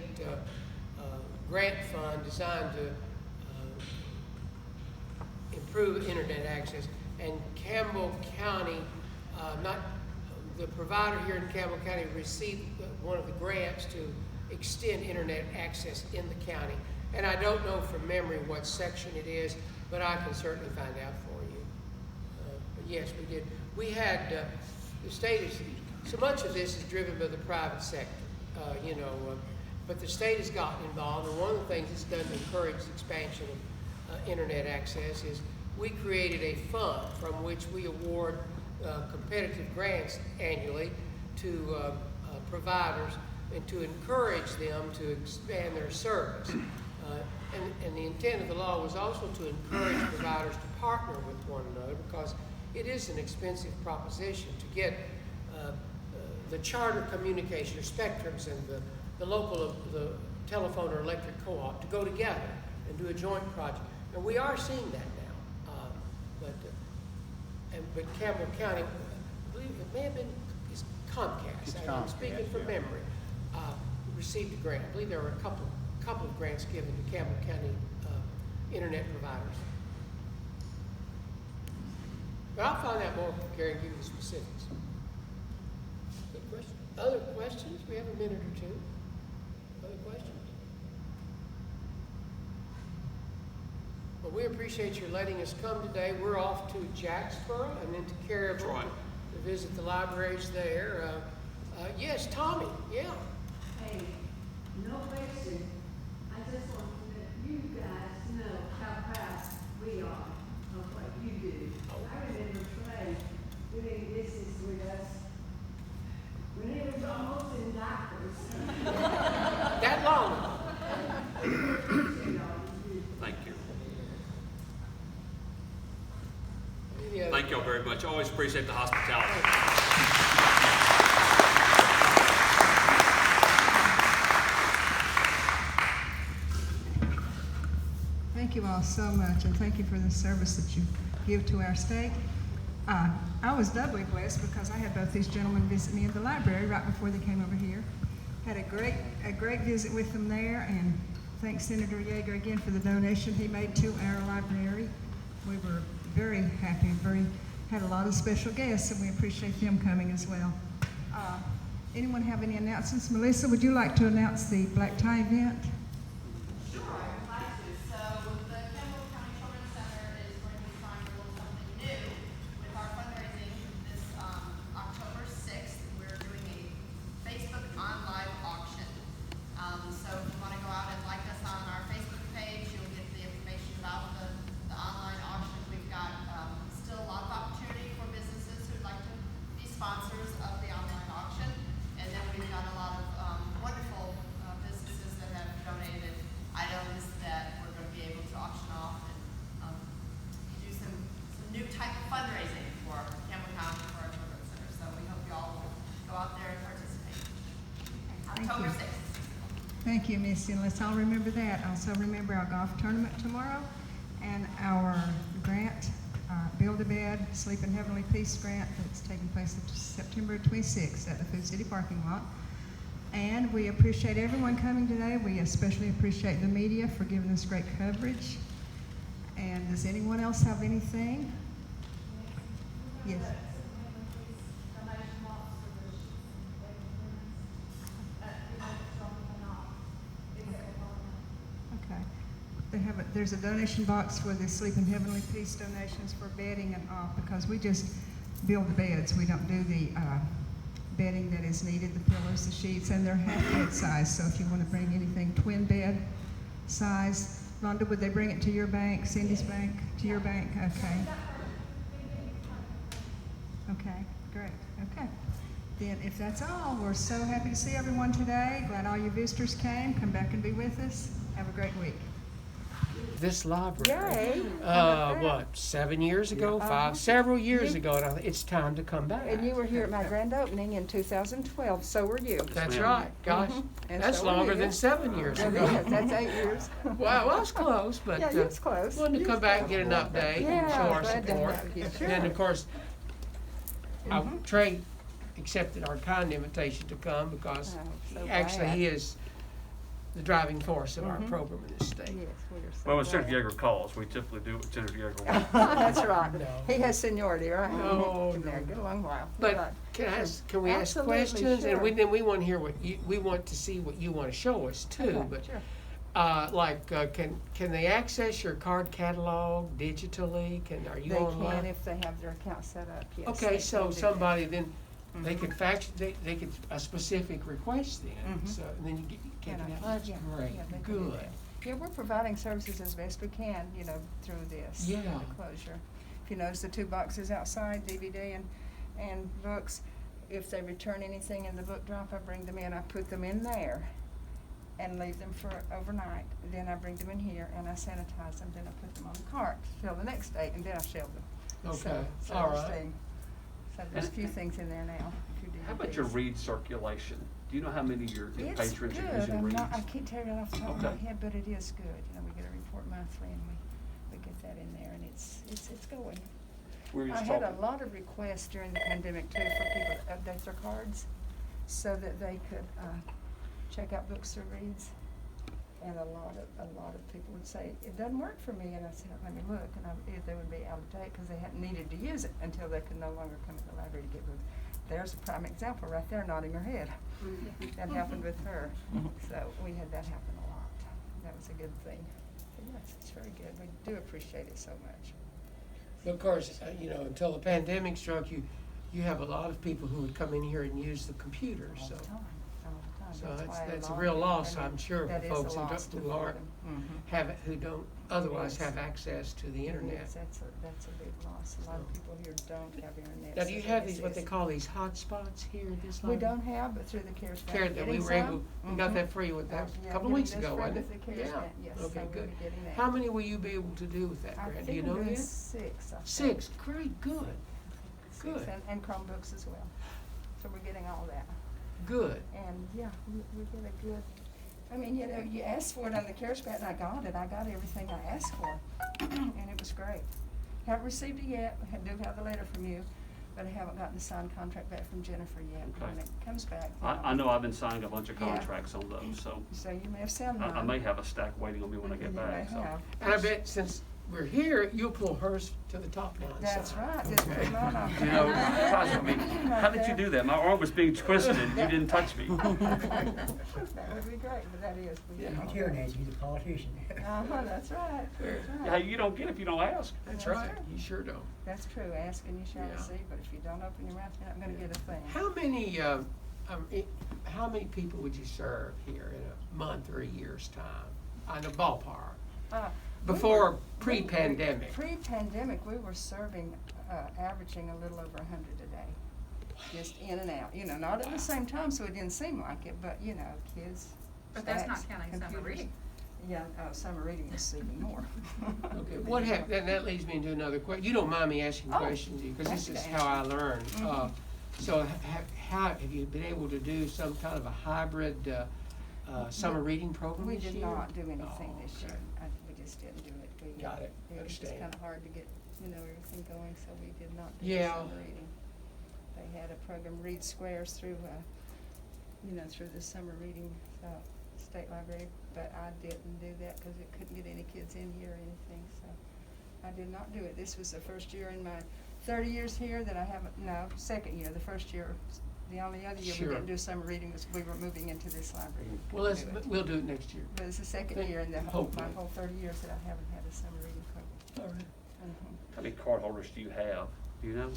grant fund designed to improve internet access. And Campbell County, the provider here in Campbell County received one of the grants to extend internet access in the county. And I don't know from memory what section it is, but I can certainly find out for you. But yes, we did. We had, the state is, so much of this is driven by the private sector, but the state has gotten involved, and one of the things it's done to encourage the expansion of internet access is we created a fund from which we award competitive grants annually to providers and to encourage them to expand their service. And the intent of the law was also to encourage providers to partner with one another, because it is an expensive proposition to get the charter communication or spectrums and the local the telephone or electric co-op to go together and do a joint project. And we are seeing that now. But Campbell County, I believe it may have been it's Comcast. It's I'm Comcast, speaking from yeah. memory. Received a grant. I believe there were a couple of grants given to Campbell County internet providers. But I'll find out more, Gary, and give you the specifics. Good question. Other questions? We have a minute or two. Other questions? Well, we appreciate your letting us come today. We're off to Jacksboro and then to Caryville That's right. to visit the libraries there. Yes, Tommy. Yeah. Hey, no question. I just want to let you guys know how proud we are of what you do. I remember Trey doing business with us when he was almost in diapers. That long. Thank you. Any other- Thank y'all very much. I always appreciate the hospitality. Thank you all so much, and thank you for the service that you give to our state. I was doubly blessed because I had both these gentlemen visit me in the library right before they came over here. Had a great visit with them there, and thanks Senator Yager again for the donation he made to our library. We were very happy, had a lot of special guests, and we appreciate them coming as well. Anyone have any announcements? Melissa, would you like to announce the black tie event? Sure, I would like to. So the Campbell County Children's Center is going to be trying a little something new with our fundraising this October 6th. We're doing a Facebook online auction. So if you want to go out and like us on our Facebook page, you'll get the information about the online auction. We've got still a lot of opportunity for businesses who'd like to be sponsors of the online auction. And then we've got a lot of wonderful businesses that have donated items that we're going to be able to auction off and do some new type of fundraising for Campbell County for our children's center. So we hope you all will go out there and participate. October 6th. Thank you, Missy, and let's all remember that. Also remember our golf tournament tomorrow and our grant, Build-A-Bed, Sleep in Heavenly Peace grant that's taking place September 26th at the Food City parking lot. And we appreciate everyone coming today. We especially appreciate the media for giving us great coverage. And does anyone else have anything? Yes. Okay. there's a donation box for the Sleep in Heavenly Peace donations for bedding and off, because we just build the beds. We don't do the bedding that is needed, the pillows, the sheets, and they're half bed size. So if you want to bring anything twin bed size, Rhonda, would they bring it to your bank, Cindy's bank, to your bank? Okay. Okay, great. Okay. Then if that's all, we're so happy to see everyone today. Glad all you visitors came. Come back and be with us. Have a great week. This library, Yay. How about what, 7 years ago, several years ago, and I think it's time to come back. And you were here at my grand opening in 2012, so were you. That's right, gosh, And that's so were longer you. than 7 years It ago. is, that's 8 years. Well, I was close, but Yeah, you was close. wanted to You come was back and close. get an update and Yeah, show our glad to support. have you. And Sure. then, of course, Trey accepted our kind invitation to come because Oh, so actually glad. he is the driving force of our program in this state. Yes, we are so Well, when Senator glad. Yager calls, we typically do what Senator Yager wants. That's right. No. He has seniority, right? No, Been there no. a good long while. But Right. can we ask Absolutely, questions? And sure. then we want to hear we want to see what you want to show us too. Okay, But sure. can they access your card catalog digitally? Are you They online? can if they have their account set up, yes. they Okay, can so do that. somebody then, they could they could, a specific request then, so, and then you get Can it I? out. Yeah, Great, yeah, they can do good. that. Yeah, we're providing services as best we can, through this. Yeah. The closure. If you notice the 2 boxes outside, DVD and books, if they return anything in the book drop, I bring them in, I put them in there and leave them for overnight. Then I bring them in here and I sanitize them, then I put them on the cart till the next day, and then I shelve them. Okay, So all there's right. So there's a few things in there now, a few How about your DVDs. read circulation? Do you know how many of your It's patrons are good. using reads? I can't tell you off the top of my Okay. head, but it is good. We get a report monthly and we get that in there, and it's going. We were I just had a talking. lot of requests during the pandemic too for people to update their cards so that they could check out books or reads. And a lot of people would say, it doesn't work for me, and I said, let me look, and if they would be out of date because they hadn't needed to use it until they could no longer come to the library to get books. There's a prime example right there, nodding her head. That happened with her. So we had that happen a lot. That was a good thing. But yes, it's very good. We do appreciate it so much. Of course, until the pandemic struck, you have a lot of people who would come in here and use the computer, All so. the time, all the time. So why that's a lot real of loss, people- I'm sure, that for is a folks loss who for aren't, them. who don't otherwise Yes. have access to the internet. Yes, that's a big loss. A lot of people here don't have internet. Now, so do you that have is- these, what they call these hotspots here at this We library? don't have, but through the CARES Grant. Care we're that we getting were able, some. we got Mhm. that for you with that Yeah, a couple of weeks getting ago, this wasn't right it? with the CARES Grant, yes, so Okay, we'll good. be getting that. How many will you be able to do with that I grant? Do think you we're know doing yet? 6, I think. 6, great, good, 6, good. and Chromebooks as well. So we're getting all that. good. And, yeah, we get a good, you asked for it on the CARES Grant, and I got it. I got everything I asked for, and it was great. Haven't received it yet. I do have the letter from you, but I haven't gotten the signed contract back from Jennifer yet. Okay. When it comes back. then I know I've been signing a bunch of Yeah. contracts on those, so So you may have seen mine. I may have a stack waiting on me when I get You may back, so. have. And I bet since we're here, you'll pull hers to the top now. and That's sign. right, just put mine on. You know, I mean, how did you do that? My arm was being twisted, you didn't touch me. That would be great, but that is. we Yeah. get all Here, that. Nancy, he's a politician. That's right, that's Yeah, right. you don't get if you don't ask. That's That's right, right. you sure don't. That's true, ask and you shall Yeah. receive, but if you don't open your mouth, you're not gonna get a thing. How many people would you serve here in a month or a year's time, in a ballpark? Before pre-pandemic? Pre-pandemic, we were serving, averaging a little over 100 a day, just in and out, not at the same time, so it didn't seem like it, but, kids. But that's not stacks, counting summer computers. reading. Yeah, summer reading is even more. Okay, that leads me into another question. You don't mind me asking Oh, questions, because this thanks is for how I asking. learn. Mhm. So have you been able to do some kind of a hybrid, summer reading program We this did year? not do anything Oh, this year. okay. We just didn't do it. Got it. It was just Understand. kind of hard to get, everything going, so we did not do Yeah. summer reading. They had a program, Read Squares, through the summer reading, state library, but I didn't do that because it couldn't get any kids in here or anything, so I did not do it. This was the first year in my 30 years here that I haven't, no, second year, the first year The only other year we Sure. didn't do summer reading was we were moving into this library. We Well, couldn't do it. we'll do it next year. But it's the second year in the whole, my Hopefully. whole 30 years that I haven't had a summer reading program. All right. Mhm. How many card holders do you have? Do you know?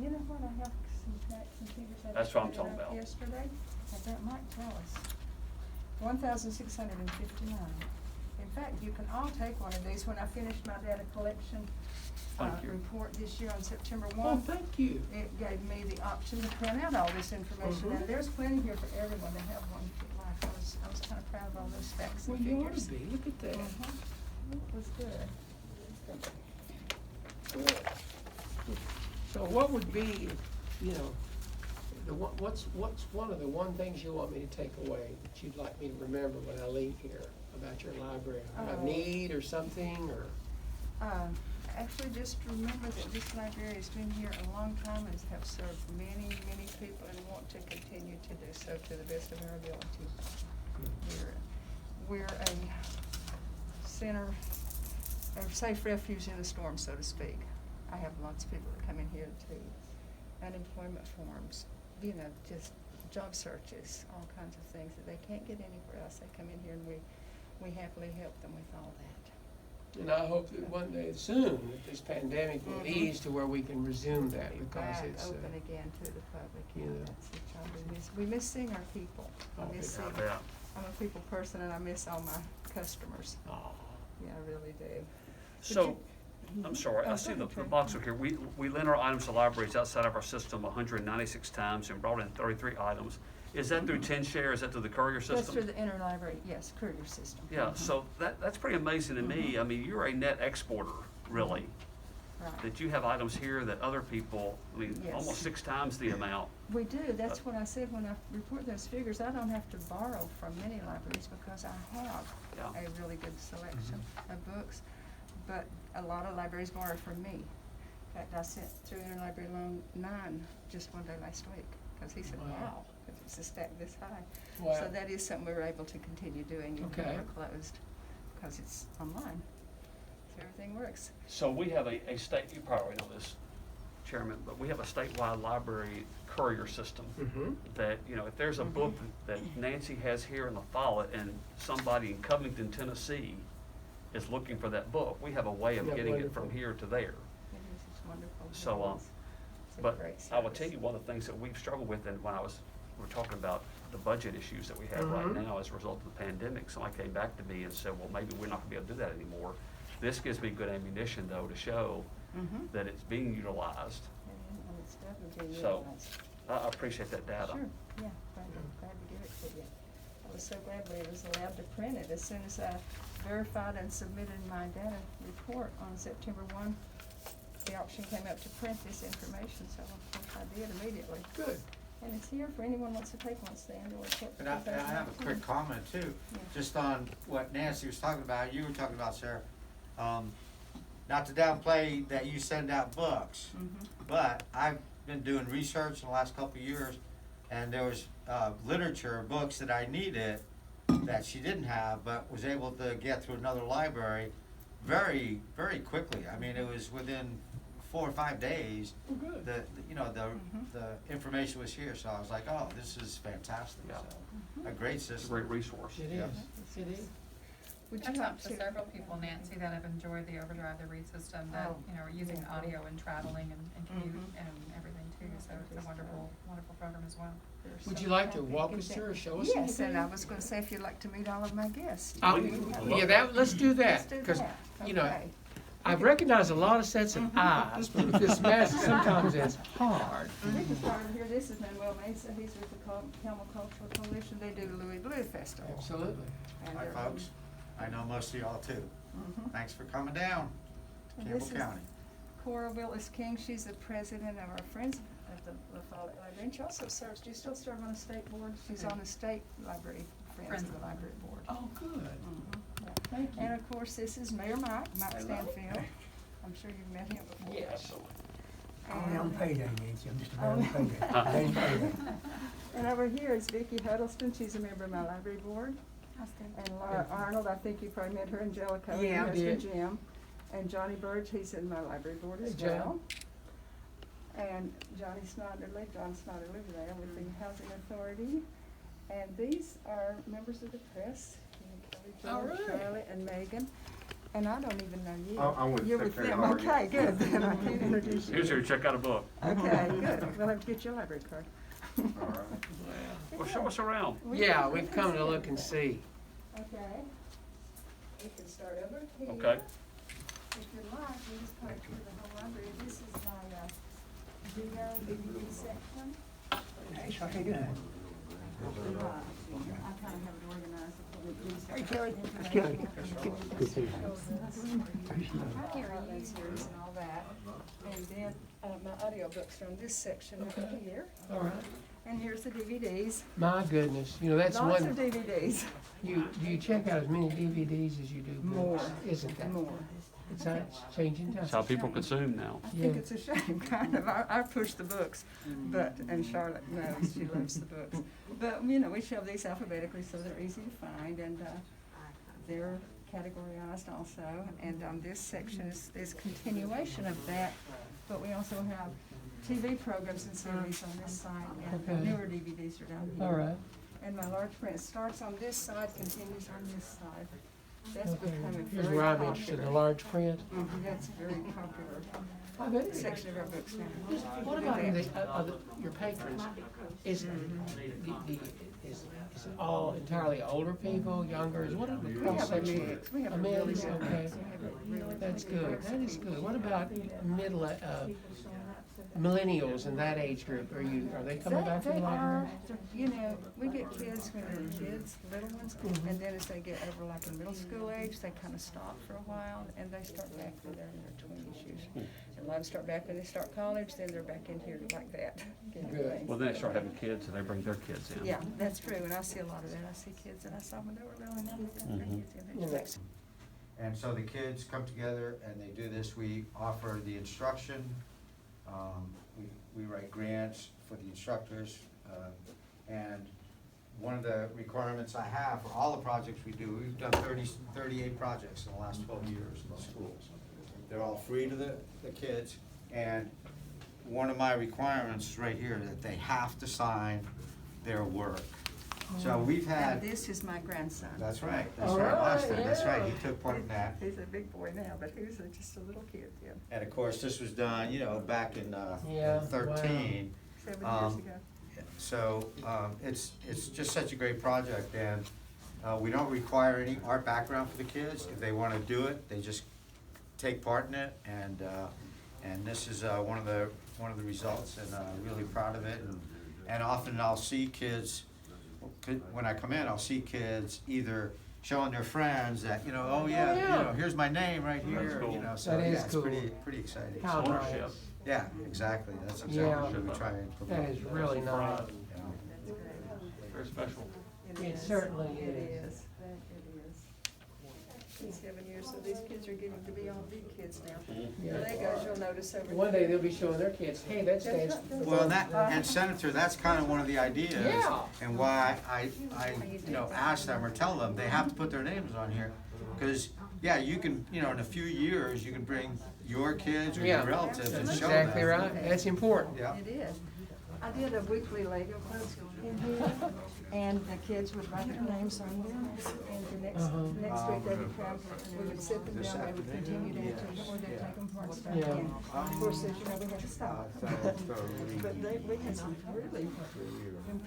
You know what, I have some facts and figures I That's what I'm printed talking out about. yesterday. I bet Mike tell us. 1,659. In fact, you can all take one of these. When I finished my data collection Thank you. report this year on September Oh, 1, thank you. it gave me the option to print out all this information. Mhm. And there's plenty here for everyone to have one if you like. I was kind of proud of all those facts Well, and you ought figures. to be, look at that. It was good. So what would be, you know, what's one of the things you want me to take away that you'd like me to remember when I leave here about your library? A need or something, or? Actually, just remember that this library has been here a long time and have served many, many people and want to continue to do so to the best of our ability. We're a center, a safe refuge in the storm, so to speak. I have lots of people that come in here to unemployment forms, just job searches, all kinds of things that they can't get anywhere else. They come in here and we happily help them with all that. And I hope that one day soon that this pandemic will ease to where we can resume that, Be because back it's, open again to the public. yeah. That's the trouble. We miss seeing our people. Oh, I miss yeah. seeing, Yeah. I'm a people person and I miss all my customers. oh, Yeah, I really do. So, I'm sorry, Oh, I see go the ahead, Trey. box over here. We lent our items to libraries outside of our system 196 times and brought in 33 items. Is that through 10 share? Is that through the courier system? That's through the interlibrary, yes, courier system. Yeah, Mhm. so that's pretty amazing to me. I mean, you're a net exporter, really. Right. That you have items here that other people, I mean, Yes. almost 6 times the amount. We do, that's what I said when I report those figures. I don't have to borrow from many libraries because I have Yeah. a really good selection of books. But a lot of libraries borrow from me. In fact, I sent through interlibrary loan 9 just one day last week, because he said, Wow. wow, if it's a stack this high. Wow. So that is something we were able to continue doing even Okay. though we're closed, because it's online. So everything works. So we have a state, you probably know this, Chairman, but we have a statewide library courier system. That, if there's a book that Nancy has here in La Follette and somebody in Covington, Tennessee is looking for that book, we have a way of Yeah, getting it from wonderful. here to there. It is, it's wonderful. It So, is. It's a But great I will service. tell you, one of the things that we've struggled with, and when we were talking about the budget issues that we have right now as a result of the pandemic, somebody came back to me and said, well, maybe we're not gonna be able to do that anymore. This gives me good ammunition, though, to show that it's being utilized. And it's definitely being So, utilized. I appreciate that data. Sure, yeah, glad to give it to you. I was so glad we was allowed to print it. As soon as I verified and submitted my data report on September 1, the option came up to print this information, so of course I did immediately. good. And it's here for anyone who wants to take one, the annual report. And I have a quick comment too, Yeah. just on what Nancy was talking about, you were talking about, Sarah. Not to downplay that you send out books, but I've been doing research in the last couple of years, and there was literature, books that I needed that she didn't have, but was able to get through another library very, very quickly. I mean, it was within 4 or 5 days. Well, good. The information was here, so I was like, oh, this is fantastic. Yeah. So, a great It's a system. great resource. It Yeah. is, it is. Would you I've like talked to several people, Nancy, that have enjoyed the Overdrive, the read system, that, Oh, are using yeah. audio and traveling and commute Mhm. and everything too, so it's Just, a wonderful, wonderful program as well. There's Would so you like to happy walk and us content. through or show us Yes, and I anything? was gonna say if you'd like to meet all of my guests. Yeah, let's do Let's that, do because, that. you know, Okay. I've recognized a lot of sets of eyes, but with this mess, sometimes it's hard. We can start over here. This is Manuel Mesa. He's with the Campbell Cultural Coalition. They do the Louis Blue Festival. Absolutely. And Hi, they're- folks. I know most of y'all too. Mhm. Thanks for coming down to And Campbell this is County. Cora Willis King. She's the president of our Friends of the La Follette Library. And she also serves, do you still serve on the state board? She's on the state library, Friends of the Library Board. Oh, good. Mhm. Yeah. Thank you. And of course, this is Mayor Mike Stanfield. I'm sure you've met him before. Yes. Only on payday, Nancy, I'm just a Oh. man on payday. Daily payday. And over here is Vicki Huddleston. She's a member of my library board. And Laura Arnold, I think you probably met her, Angelica, and Yeah, her I husband did. Jim. And Johnny Burge, he's in my library board as Hey, John. well. And Johnny Snyder lived there with the Housing Authority. And these are members of the press, All Kelly, right. George, Charlotte, and Megan. And I don't even know you. I'm with You're with Secretary them, Hargett. okay, good, then I can introduce you. Here's here to check out a book. Okay, good, we'll have to get your library card. All right. Well, show us around. Yeah, we've come to look and see. Okay. We can start over here. Okay. If you like, we just kind of through the whole library. This is my, video DVD section. Hey, how you doing? I kind of have it organized according to these. Hey, Kelly. That's good. Good to see you. Carry series and all that. And then, my audiobooks are on this section over here. All right. And here's the DVDs. My goodness, you know, that's Lots of one, DVDs. do you check out as many DVDs as you do More. books? Isn't that? More. It's changing That's time. how people consume now. I think Yeah. it's a shame, kind of. I push the books, but, and Charlotte knows, she loves the books. But, you know, we shove these alphabetically so they're easy to find, and they're categorized also. And this section is continuation of that, but we also have TV programs and series on this side, and Okay. newer DVDs are down here. All right. And my large print starts on this side, continues on this side. That's Okay. becoming Here's very where I'm interested, the popular. large print. That's very popular. I bet it is. Section of our books now. What about your patrons? Is it all entirely older people, younger? What are the We cross have a section? mix. We have A a really mix, good okay. mix. We have a really That's good good, mix. that is good. What about millennials in that age group? Are they coming back to the They library? are, you know, we get kids when they're kids, little ones, and then as they get over like in middle school age, they kind of stop for a while, and they start back when they're in their 20s usually. And a lot of them start back when they start college, then they're back in here like that. getting Good. things. Well, then they start having kids and they bring their kids in. Yeah, that's true, and I see a lot of that. I see kids that I saw when they were little, and now they've got their kids in Yeah, there. that's- And so the kids come together and they do this, we offer the instruction, we write grants for the instructors, and one of the requirements I have for all the projects we do, we've done 38 projects in the last 12 years in the schools. They're all free to the kids, and one of my requirements is right here, that they have to sign their work. So we've And had, this is my grandson. that's right, All Austin, right, that's right, yeah. he took part in that. He's a big boy now, but he was just a little kid then, And of course, this was done, back in Yeah, 13. 7 years ago. So it's just such a great project, and we don't require any art background for the kids. If they want to do it, they just take part in it, and this is one of the results, and I'm really proud of it. And often I'll see kids, when I come in, I'll see kids either showing their friends that, oh yeah, here's my name right here, cool. so That is yeah, it's cool. pretty exciting. How So, nice. Ownership. yeah, exactly, that's Yeah. exactly what we try and promote. That is really nice. Yeah. Very special. It certainly It is. is, it is. In 7 years, so these kids are getting to be all big kids now. The Legos, you'll notice over. One day they'll be showing their kids, hey, that stands. Well, and Senator, that's kind of one of the ideas. Yeah. And why I ask them or tell them, they have to put their names on here. Because, yeah, you can, in a few years, you can bring your kids or Yeah. your relatives and That's show them. exactly right, that's important. Yeah. It is. I did a weekly Lego club in here, and the kids would write their names on them, and the next week they would come, we would sit them down, they would continue to answer, or they'd take them parts back Yeah. in. Of course, as you know, we had to stop. But we had some really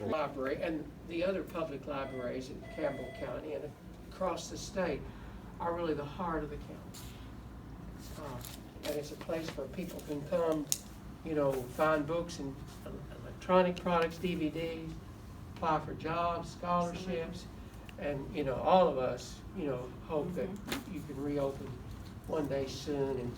Library and the other public libraries in Campbell County and across the state are really the heart of the county. And it's a place where people can come, find books and electronic products, DVDs, apply for jobs, scholarships, and, all of us, hope that you can reopen one day soon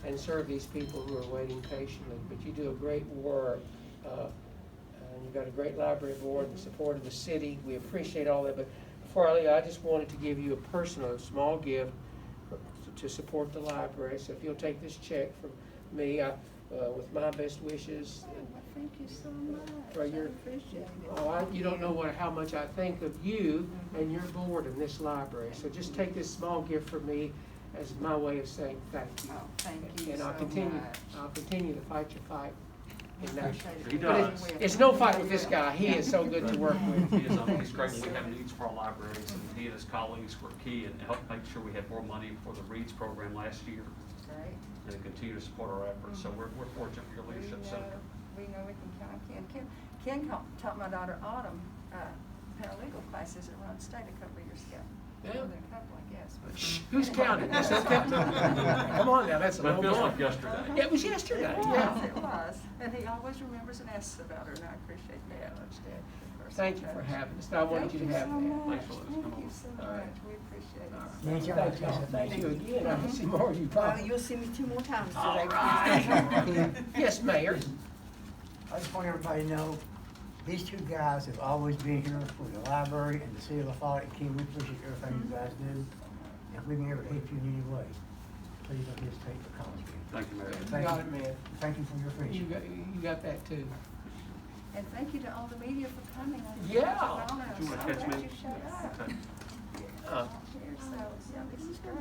and serve these people who are waiting patiently. But you do a great work. And you've got a great library board and support of the city. We appreciate all that. But before I leave, I just wanted to give you a personal, small gift to support the library. So if you'll take this check from me, with my best wishes. Thank you so much. For your, I appreciate it. you don't know how much I think of you and your board in this library. So just take this small gift from me as my way of saying thank you. Oh, thank you And so I'll continue much. to fight your fight You know? He But does. it's no fight with this guy. He is so good to work with. He's great when we have needs for our libraries, and he and his colleagues were key in helping make sure we had more money for the READS program last year, Great. and to continue to support our efforts. So we're fortunate for your leadership, Senator. We know we can count on Ken. Ken taught my daughter Autumn, paralegal classes at Ron State a couple of years ago. Yeah. More than a couple, I guess, but. Who's counting? That's okay. Come on now, that's a But it little feels more. like yesterday. Yeah, it was yesterday, It was, yeah. it was. And he always remembers and asks about her, and I appreciate Yeah, that. that's good. Thank you for having us. I wanted you to have Thank you that. so much. Thanks for letting us come Thank you on. so All right. much. We appreciate it. Thank you. Thank you. Thank you again. I can see more of you Well, probably. you'll see me 2 more times All today. right. Yes, Mayor. I just want everybody to know, these two guys have always been here for the library and the city of LaFollette. Ken, we appreciate everything you guys do. And if we can ever help you in any way, please don't hesitate to call us. Thank you, Mayor. You got it, man. Thank you for your You friendship. got that too. And thank you to all the media for coming. Yeah. I'm Do you so wanna catch glad me? you showed up. Okay. Here, so, yeah, this is great.